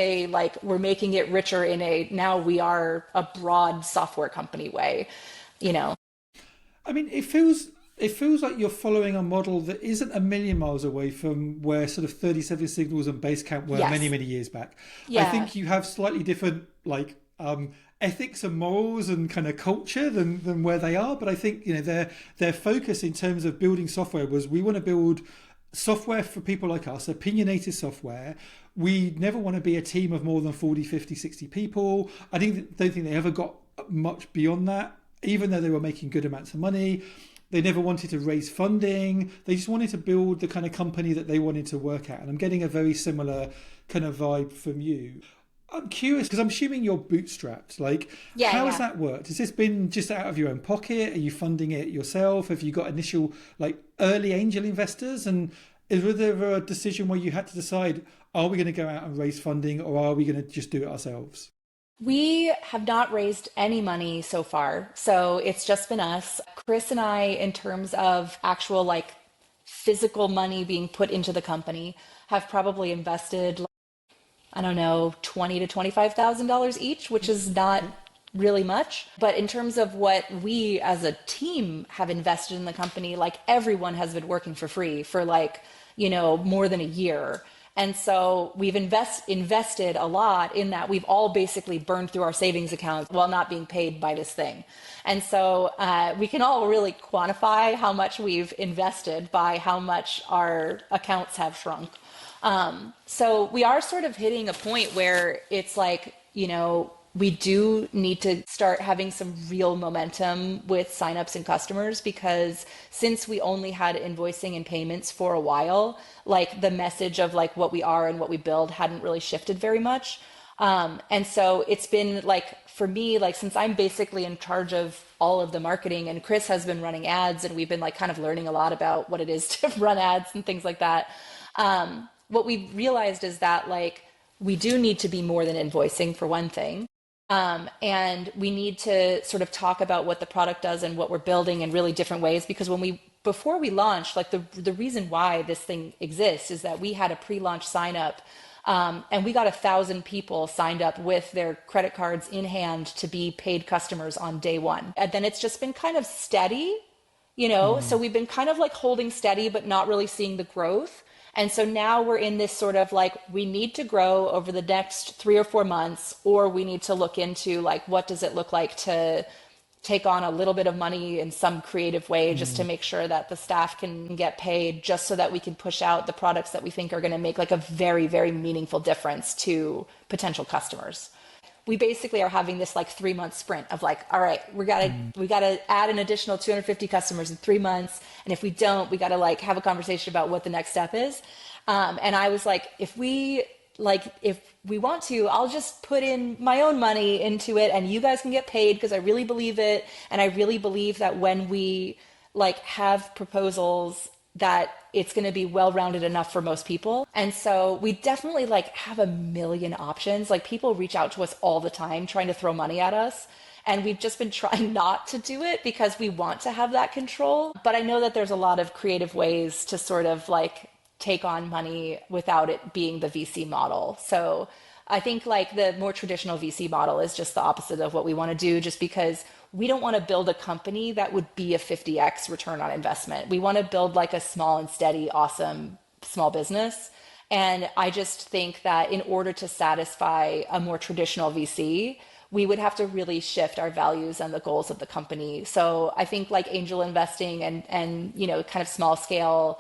we're making it richer in a now we are a broad software company way, you know. I mean, it feels like you're following a model that isn't a million miles away from where sort of 37 Signals and Basecamp were. Yes. Many years back. Yeah. I think you have slightly different like ethics and morals and kind of culture than where they are, but I think, you know, their focus in terms of building software was, we want to build software for people like us, opinionated software. We never want to be a team of more than 40, 50, 60 people. Don't think they ever got much beyond that, even though they were making good amounts of money. They never wanted to raise funding. They just wanted to build the kind of company that they wanted to work at. And I'm getting a very similar kind of vibe from you. I'm curious, because I'm assuming you're bootstrapped. Like, how has that worked? Has this been just out of your own pocket? Are you funding it yourself? Have you got initial, like, early angel investors? And was there a decision where you had to decide, are we going to go out and raise funding, or are we going to just do it ourselves? We have not raised any money so far. So it's just been us. Chris and I, in terms of actual, like, physical money being put into the company, have probably invested, I don't know, $20,000 to $25,000 each, which is not really much. But in terms of what we as a team have invested in the company, like everyone has been working for free for like, more than a year. And so we've invested a lot in that. We've all basically burned through our savings accounts while not being paid by this thing. And so we can all really quantify how much we've invested by how much our accounts have shrunk. So we are sort of hitting a point where it's like, we do need to start having some real momentum with signups and customers, because since we only had invoicing and payments for a while, like the message of like what we are and what we build hadn't really shifted very much. And so it's been like, for me, like since I'm basically in charge of all of the marketing and Chris has been running ads, and we've been like kind of learning a lot about what it is to run ads and things like that. What we realized is that like we do need to be more than invoicing, for one thing. And we need to sort of talk about what the product does and what we're building in really different ways. Because before we launched, like the reason why this thing exists is that we had a pre-launch sign up, and we got 1,000 people signed up with their credit cards in hand to be paid customers on day one. And then it's just been kind of steady, so we've been kind of like holding steady, but not really seeing the growth. And so now we're in this sort of like, we need to grow over the next 3 or 4 months, or we need to look into like, what does it look like to take on a little bit of money in some creative way, just to make sure that the staff can get paid, just so that we can push out the products that we think are going to make like a very, very meaningful difference to potential customers. We basically are having this like 3-month sprint of like, all right, we gotta add an additional 250 customers in 3 months. And if we don't, we gotta like have a conversation about what the next step is. And I was like, if we want to, I'll just put in my own money into it and you guys can get paid, because I really believe it. And I really believe that when we like have proposals, that it's going to be well-rounded enough for most people. And so we definitely like have a million options. Like people reach out to us all the time trying to throw money at us. And we've just been trying not to do it because we want to have that control. But I know that there's a lot of creative ways to sort of like take on money without it being the VC model. So I think like the more traditional VC model is just the opposite of what we want to do, just because we don't want to build a company that would be a 50x return on investment. We want to build like a small and steady, awesome small business. And I just think that in order to satisfy a more traditional VC, we would have to really shift our values and the goals of the company. So I think like angel investing and kind of small scale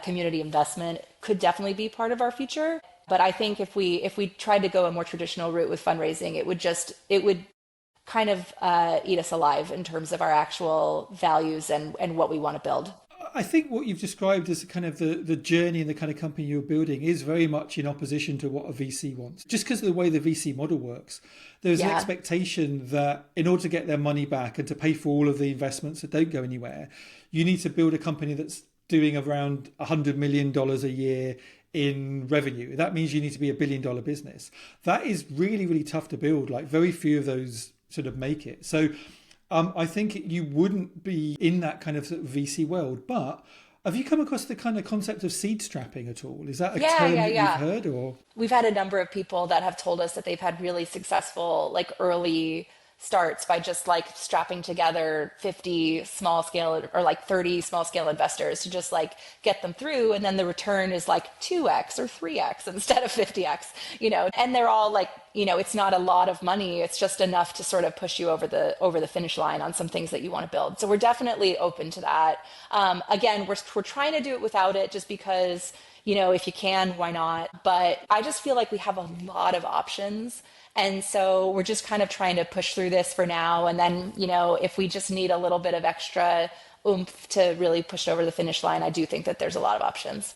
community investment could definitely be part of our future. But I think if we tried to go a more traditional route with fundraising, it would kind of eat us alive in terms of our actual values and what we want to build. I think what you've described as kind of the journey and the kind of company you're building is very much in opposition to what a VC wants. Just because of the way the VC model works, there's an expectation that in order to get their money back and to pay for all of the investments that don't go anywhere, you need to build a company that's doing around $100 million a year in revenue. That means you need to be $1 billion business. That is really, really tough to build. Like very few of those sort of make it. So I think you wouldn't be in that kind of VC world. But have you come across the kind of concept of seed strapping at all? Is that a term that you've heard? Or we've had a number of people that have told us that they've had really successful like early starts by just like strapping together 50 small scale or like 30 small scale investors to just like get them through, and then the return is like 2x or 3x instead of 50x, and they're all like, it's not a lot of money, it's just enough to sort of push you over the finish line on some things that you want to build. So we're definitely open to that. Again, we're trying to do it without it, just because if you can, why not? But I just feel like we have a lot of options. And so we're just kind of trying to push through this for now. And then, if we just need a little bit of extra oomph to really push it over the finish line, I do think that there's a lot of options.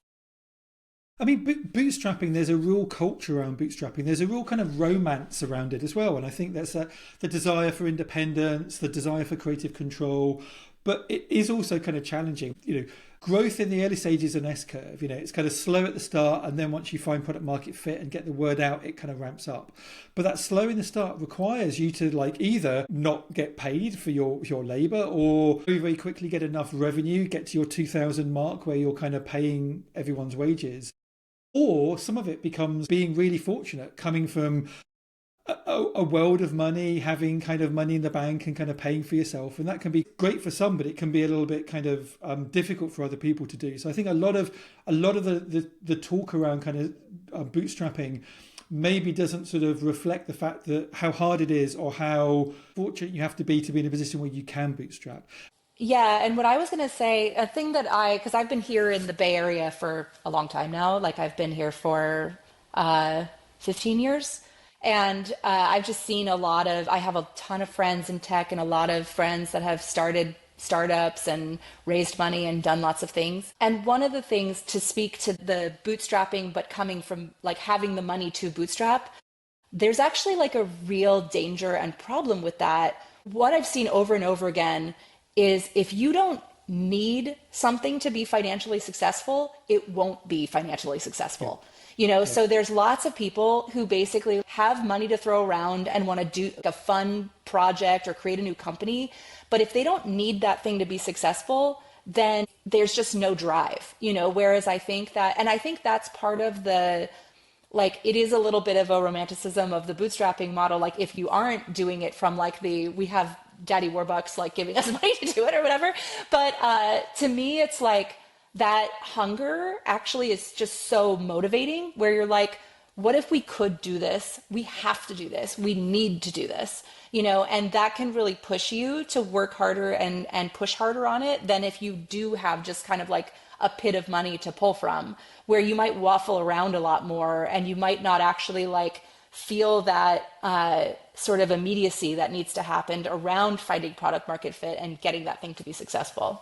I mean, bootstrapping, there's a real culture around bootstrapping. There's a real kind of romance around it as well. And I think that's the desire for independence, the desire for creative control. But it is also kind of challenging. Growth in the early stages is an S-curve. It's kind of slow at the start, and then once you find product market fit and get the word out, it kind of ramps up. But that slow in the start requires you to like either not get paid for your labor, or very, very quickly get enough revenue, get to your 2,000 mark where you're kind of paying everyone's wages. Or some of it becomes being really fortunate, coming from a world of money, having kind of money in the bank and kind of paying for yourself. And that can be great for some, but it can be a little bit kind of difficult for other people to do. So I think a lot of the talk around kind of bootstrapping maybe doesn't sort of reflect the fact that how hard it is or how fortunate you have to be in a position where you can bootstrap. Yeah, and what I was going to say, a thing that because I've been here in the Bay Area for a long time now, like I've been here for 15 years. And I've just seen I have a ton of friends in tech and a lot of friends that have started startups and raised money and done lots of things. And one of the things to speak to the bootstrapping, but coming from like having the money to bootstrap, there's actually like a real danger and problem with that. What I've seen over and over again is if you don't need something to be financially successful, it won't be financially successful. So there's lots of people who basically have money to throw around and want to do a fun project or create a new company. But if they don't need that thing to be successful, then there's just no drive, whereas I think that's part of like, it is a little bit of a romanticism of the bootstrapping model. Like if you aren't doing it from like we have Daddy Warbucks, like giving us money to do it or whatever. But to me, it's like, that hunger actually is just so motivating where you're like, what if we could do this? We have to do this. We need to do this, and that can really push you to work harder and push harder on it than if you do have just kind of like a pit of money to pull from, where you might waffle around a lot more and you might not actually like feel that sort of immediacy that needs to happen around finding product market fit and getting that thing to be successful.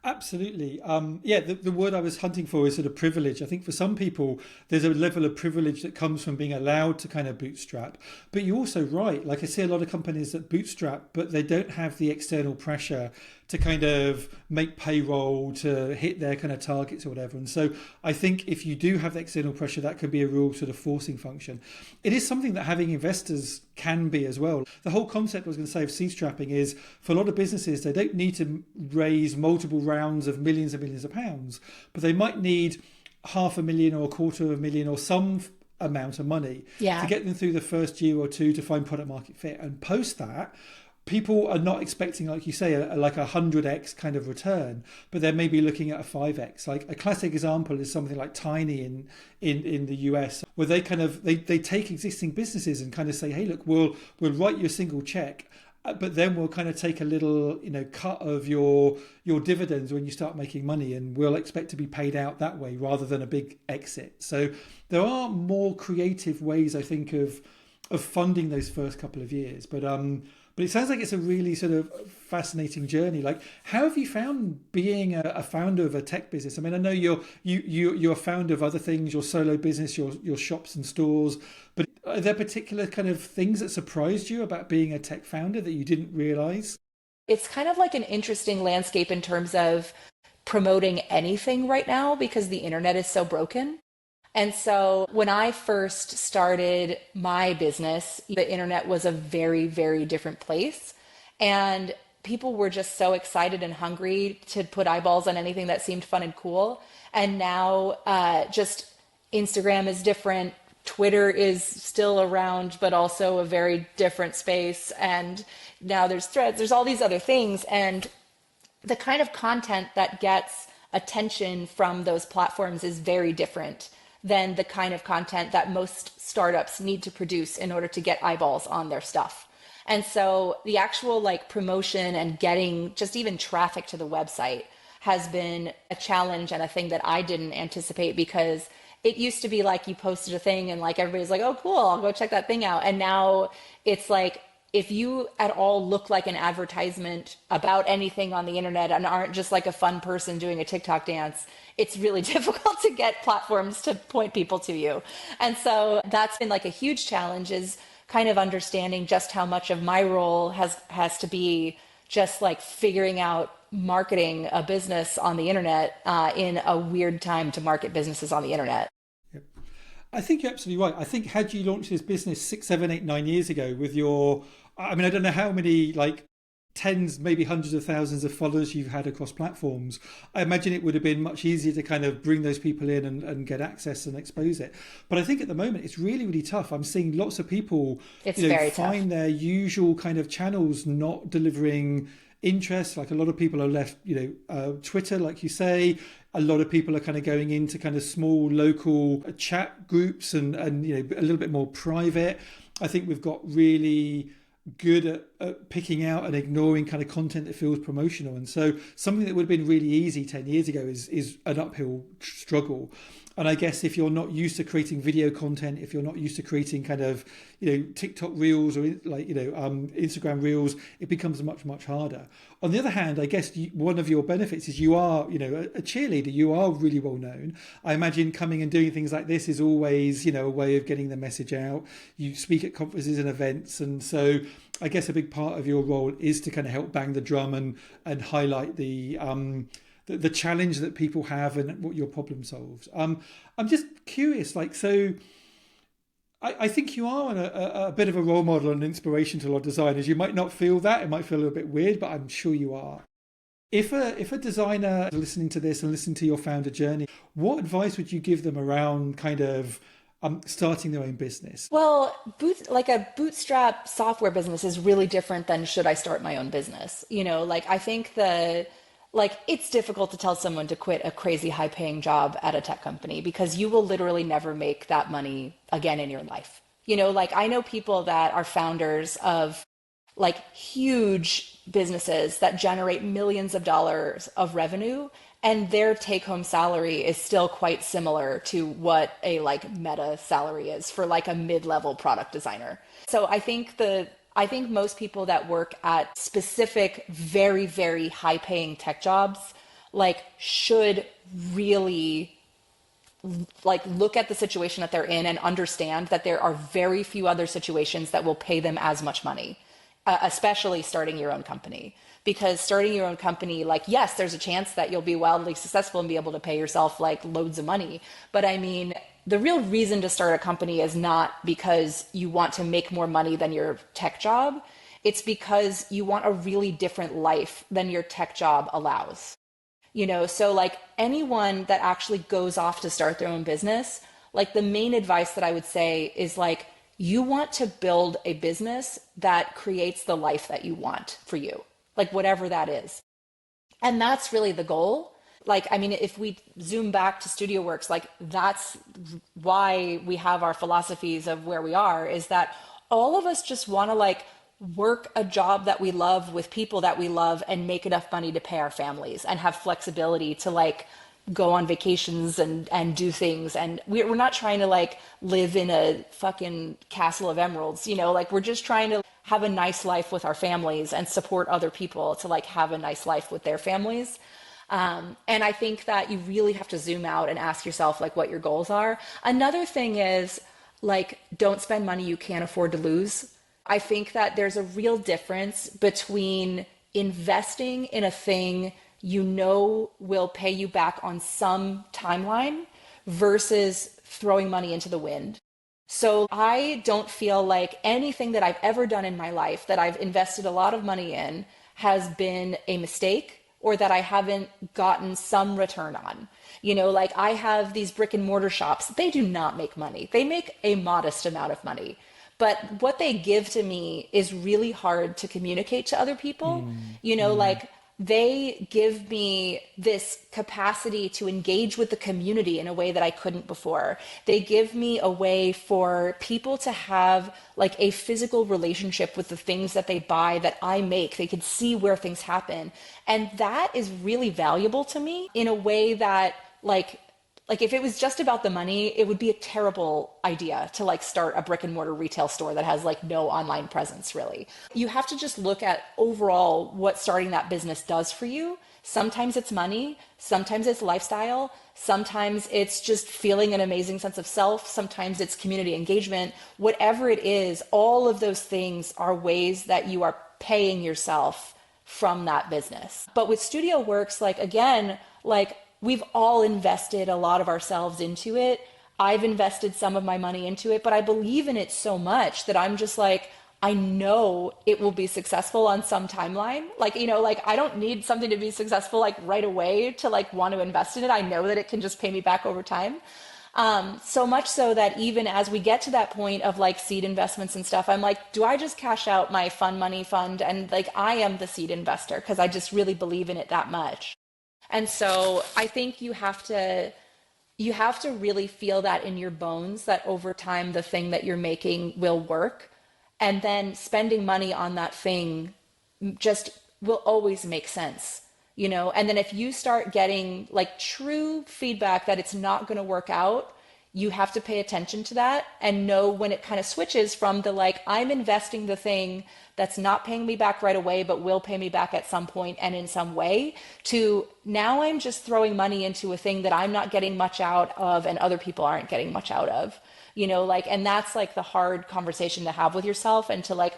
Absolutely. Yeah, the word I was hunting for is sort of privilege. I think for some people, there's a level of privilege that comes from being allowed to kind of bootstrap. But you're also right. Like I see a lot of companies that bootstrap, but they don't have the external pressure to kind of make payroll, to hit their kind of targets or whatever. And so I think if you do have the external pressure, that could be a real sort of forcing function. It is something that having investors can be as well. The whole concept I was going to say of bootstrapping is for a lot of businesses, they don't need to raise multiple rounds of millions and millions of pounds, but they might need 500,000 or 250,000 or some amount of money to get them through the first year or two to find product market fit. And post that, people are not expecting, like you say, like 100x kind of return, but they're maybe looking at a 5x. Like a classic example is something like Tiny in the US, where they kind of they take existing businesses and kind of say, hey, look, we'll write you a single check, but then we'll kind of take a little cut of your dividends when you start making money, and we'll expect to be paid out that way rather than a big exit. So there are more creative ways, I think, of funding those first couple of years, but it sounds like it's a really sort of fascinating journey. Like, how have you found being a founder of a tech business? I mean, I know you're a founder of other things, your solo business, your shops and stores, but are there particular kind of things that surprised you about being a tech founder that you didn't realize? It's kind of like an interesting landscape in terms of promoting anything right now because the internet is so broken. And so when I first started my business, the internet was a very, very different place. And people were just so excited and hungry to put eyeballs on anything that seemed fun and cool. And now just Instagram is different. Twitter is still around, but also a very different space. And now there's Threads, there's all these other things. And the kind of content that gets attention from those platforms is very different than the kind of content that most startups need to produce in order to get eyeballs on their stuff. And so the actual like promotion and getting just even traffic to the website has been a challenge and a thing that I didn't anticipate, because it used to be like you posted a thing and like everybody's like, oh, cool, I'll go check that thing out. And now it's like, if you at all look like an advertisement about anything on the internet and aren't just like a fun person doing a TikTok dance, it's really difficult to get platforms to point people to you. And so that's been like a huge challenge, is kind of understanding just how much of my role has to be just like figuring out marketing a business on the internet in a weird time to market businesses on the internet. Yep. I think you're absolutely right. I think had you launched this business 6, 7, 8, 9 years ago with your, I mean, I don't know how many like tens, maybe hundreds of thousands of followers you've had across platforms, I imagine it would have been much easier to kind of bring those people in and get access and expose it. But I think at the moment it's really, really tough. I'm seeing lots of people, It's very tough. find their usual kind of channels not delivering interest. Like a lot of people are left, Twitter, like you say. A lot of people are kind of going into kind of small local chat groups and a little bit more private. I think we've got really good at picking out and ignoring kind of content that feels promotional. And so something that would have been really easy 10 years ago is an uphill struggle. And I guess if you're not used to creating video content, if you're not used to creating kind of, TikTok reels or Instagram reels, it becomes much, much harder. On the other hand, I guess one of your benefits is you are, a cheerleader. You are really well known. I imagine coming and doing things like this is always, a way of getting the message out. You speak at conferences and events. And so I guess a big part of your role is to kind of help bang the drum and highlight the challenge that people have and what your problem solves. I'm just curious, I think you are a bit of a role model and inspiration to a lot of designers. You might not feel that. It might feel a little bit weird, but I'm sure you are. If a designer is listening to this and listening to your founder journey, what advice would you give them around kind of starting their own business? Well, a bootstrap software business is really different than should I start my own business? I think it's difficult to tell someone to quit a crazy high paying job at a tech company because you will literally never make that money again in your life. I know people that are founders of huge businesses that generate millions of dollars of revenue, and their take home salary is still quite similar to what a Meta salary is for a mid-level product designer. So I think most people that work at specific, very, very high paying tech jobs, should really look at the situation that they're in and understand that there are very few other situations that will pay them as much money, especially starting your own company. Because starting your own company, yes, there's a chance that you'll be wildly successful and be able to pay yourself loads of money. But I mean, the real reason to start a company is not because you want to make more money than your tech job. It's because you want a really different life than your tech job allows. So anyone that actually goes off to start their own business, the main advice that I would say is you want to build a business that creates the life that you want for you, whatever that is. And that's really the goal. If we zoom back to StudioWorks, that's why we have our philosophies of where we are, is that all of us just want to work a job that we love with people that we love and make enough money to pay our families and have flexibility to go on vacations and do things. And we're not trying to live in a fucking castle of emeralds, we're just trying to have a nice life with our families and support other people to have a nice life with their families. And I think that you really have to zoom out and ask yourself what your goals are. Another thing is don't spend money you can't afford to lose. I think that there's a real difference between investing in a thing will pay you back on some timeline versus throwing money into the wind. So I don't feel like anything that I've ever done in my life that I've invested a lot of money in has been a mistake or that I haven't gotten some return on. I have these brick and mortar shops. They do not make money. They make a modest amount of money. But what they give to me is really hard to communicate to other people. They give me this capacity to engage with the community in a way that I couldn't before. They give me a way for people to have a physical relationship with the things that they buy that I make. They can see where things happen. And that is really valuable to me in a way that if it was just about the money, it would be a terrible idea to start a brick and mortar retail store that has no online presence really. You have to just look at overall what starting that business does for you. Sometimes it's money, sometimes it's lifestyle, sometimes it's just feeling an amazing sense of self, sometimes it's community engagement. Whatever it is, all of those things are ways that you are paying yourself from that business. But with StudioWorks, we've all invested a lot of ourselves into it. I've invested some of my money into it, but I believe in it so much that I'm just I know it will be successful on some timeline. Like, like I don't need something to be successful like right away to like want to invest in it. I know that it can just pay me back over time. So much so that even as we get to that point of like seed investments and stuff, I'm like, do I just cash out my fund money fund? And like, I am the seed investor because I just really believe in it that much. And so I think you have to really feel that in your bones that over time the thing that you're making will work, and then spending money on that thing just will always make sense, and then if you start getting like true feedback that it's not going to work out, you have to pay attention to that and know when it kind of switches from the like, I'm investing the thing that's not paying me back right away, but will pay me back at some point and in some way, to now I'm just throwing money into a thing that I'm not getting much out of and other people aren't getting much out of, like, and that's like the hard conversation to have with yourself, and to like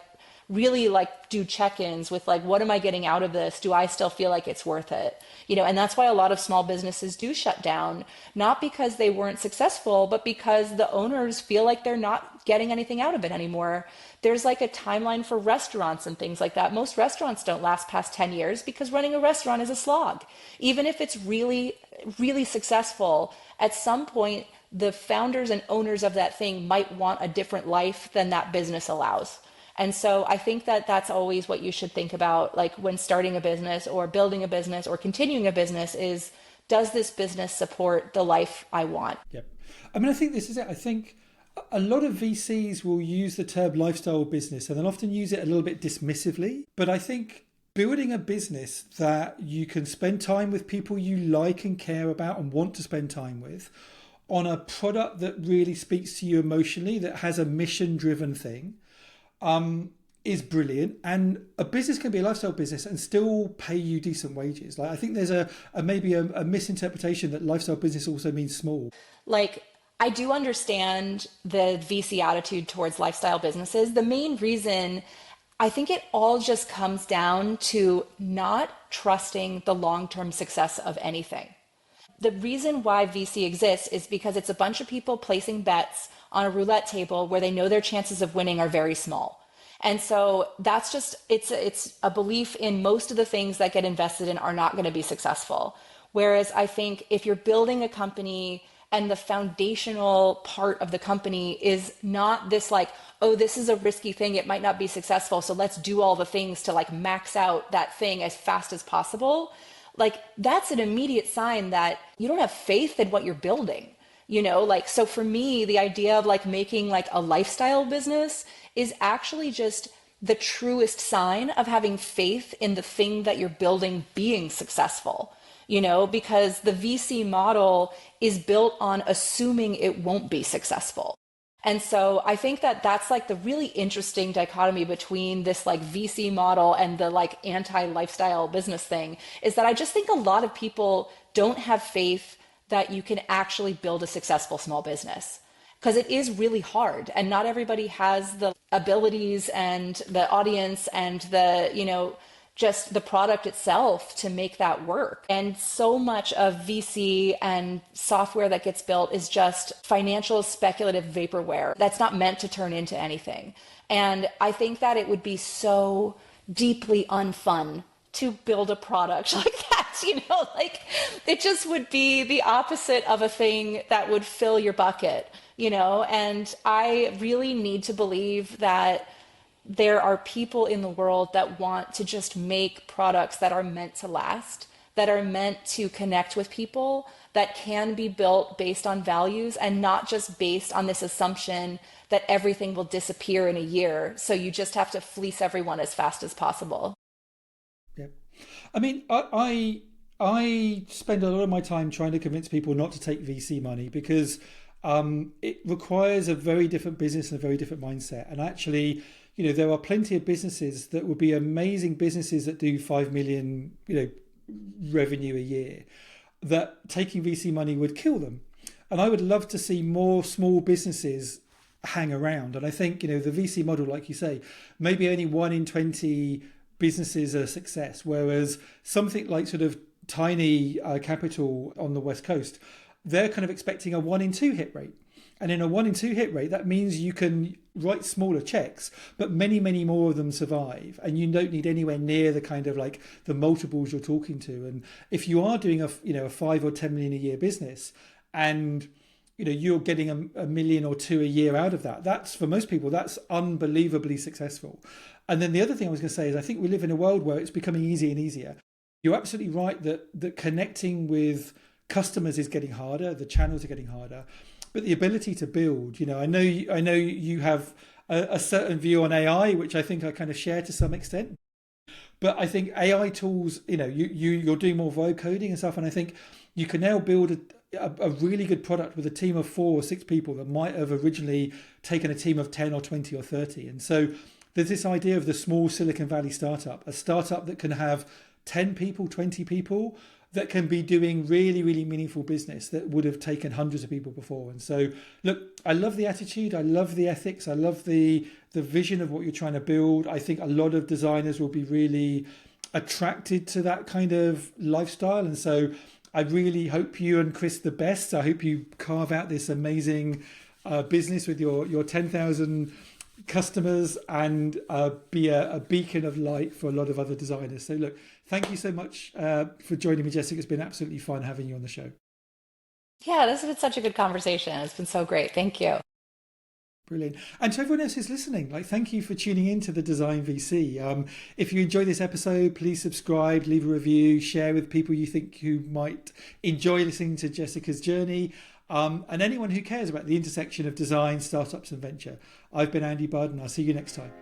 really like do check-ins with like, what am I getting out of this? Do I still feel like it's worth it? And that's why a lot of small businesses do shut down, not because they weren't successful, but because the owners feel like they're not getting anything out of it anymore. There's like a timeline for restaurants and things like that. Most restaurants don't last past 10 years because running a restaurant is a slog. Even if it's really, really successful, at some point, the founders and owners of that thing might want a different life than that business allows. And so I think that that's always what you should think about, like when starting a business or building a business or continuing a business, is, does this business support the life I want? Yep. I mean, I think this is it. I think a lot of VCs will use the term lifestyle business and they'll often use it a little bit dismissively. But I think building a business that you can spend time with people you like and care about and want to spend time with, on a product that really speaks to you emotionally, that has a mission-driven thing, is brilliant. And a business can be a lifestyle business and still pay you decent wages. Like, I think there's maybe a misinterpretation that lifestyle business also means small. Like, I do understand the VC attitude towards lifestyle businesses. The main reason, I think it all just comes down to not trusting the long-term success of anything. The reason why VC exists is because it's a bunch of people placing bets on a roulette table where they know their chances of winning are very small. And so that's just, it's a belief in most of the things that get invested in are not going to be successful. Whereas I think if you're building a company and the foundational part of the company is not this like, oh, this is a risky thing, it might not be successful, so let's do all the things to like max out that thing as fast as possible. Like, that's an immediate sign that you don't have faith in what you're building. Like, so for me, the idea of like making like a lifestyle business is actually just the truest sign of having faith in the thing that you're building being successful, because the VC model is built on assuming it won't be successful. And so I think that that's like the really interesting dichotomy between this like VC model and the like anti-lifestyle business thing, is that I just think a lot of people don't have faith that you can actually build a successful small business, because it is really hard and not everybody has the abilities and the audience and the, just the product itself to make that work. And so much of VC and software that gets built is just financial speculative vaporware that's not meant to turn into anything. And I think that it would be so deeply unfun to build a product like that, like it just would be the opposite of a thing that would fill your bucket, and I really need to believe that there are people in the world that want to just make products that are meant to last, that are meant to connect with people, that can be built based on values and not just based on this assumption that everything will disappear in a year. So you just have to fleece everyone as fast as possible. Yeah. I mean, I spend a lot of my time trying to convince people not to take VC money because it requires a very different business and a very different mindset. And actually, there are plenty of businesses that would be amazing businesses that do 5 million, revenue a year, that taking VC money would kill them. And I would love to see more small businesses hang around. And I think, the VC model, like you say, maybe only 1 in 20 businesses are a success, whereas something like sort of tiny capital on the West Coast, they're kind of expecting a 1 in 2 hit rate. And in a 1 in 2 hit rate, that means you can write smaller checks, but many, many more of them survive. And you don't need anywhere near the kind of like the multiples you're talking to. And if you are doing a 5 or 10 million a year business, and you're getting a million or two a year out of that, that's, for most people, that's unbelievably successful. And then the other thing I was going to say is I think we live in a world where it's becoming easier and easier. You're absolutely right that connecting with customers is getting harder, the channels are getting harder, but the ability to build, I know you have a certain view on AI, which I think I kind of share to some extent. But I think AI tools, you're doing more vibe coding and stuff, and I think you can now build a really good product with a team of 4 or 6 people that might have originally taken a team of 10 or 20 or 30. And so there's this idea of the small Silicon Valley startup, a startup that can have 10 people, 20 people, that can be doing really, really meaningful business that would have taken hundreds of people before. And so, look, I love the attitude. I love the ethics. I love the vision of what you're trying to build. I think a lot of designers will be really attracted to that kind of lifestyle. And so I really hope you and Chris the best. I hope you carve out this amazing business with your 10,000 customers and be a beacon of light for a lot of other designers. So look, thank you so much for joining me, Jessica. It's been absolutely fun having you on the show. Yeah, this has been such a good conversation. It's been so great. Thank you. Brilliant. And to everyone else who's listening, thank you for tuning in to the Design VC. If you enjoyed this episode, please subscribe, leave a review, share with people you think who might enjoy listening to Jessica's journey. And anyone who cares about the intersection of design, startups and venture. I've been Andy Budd, and I'll see you next time.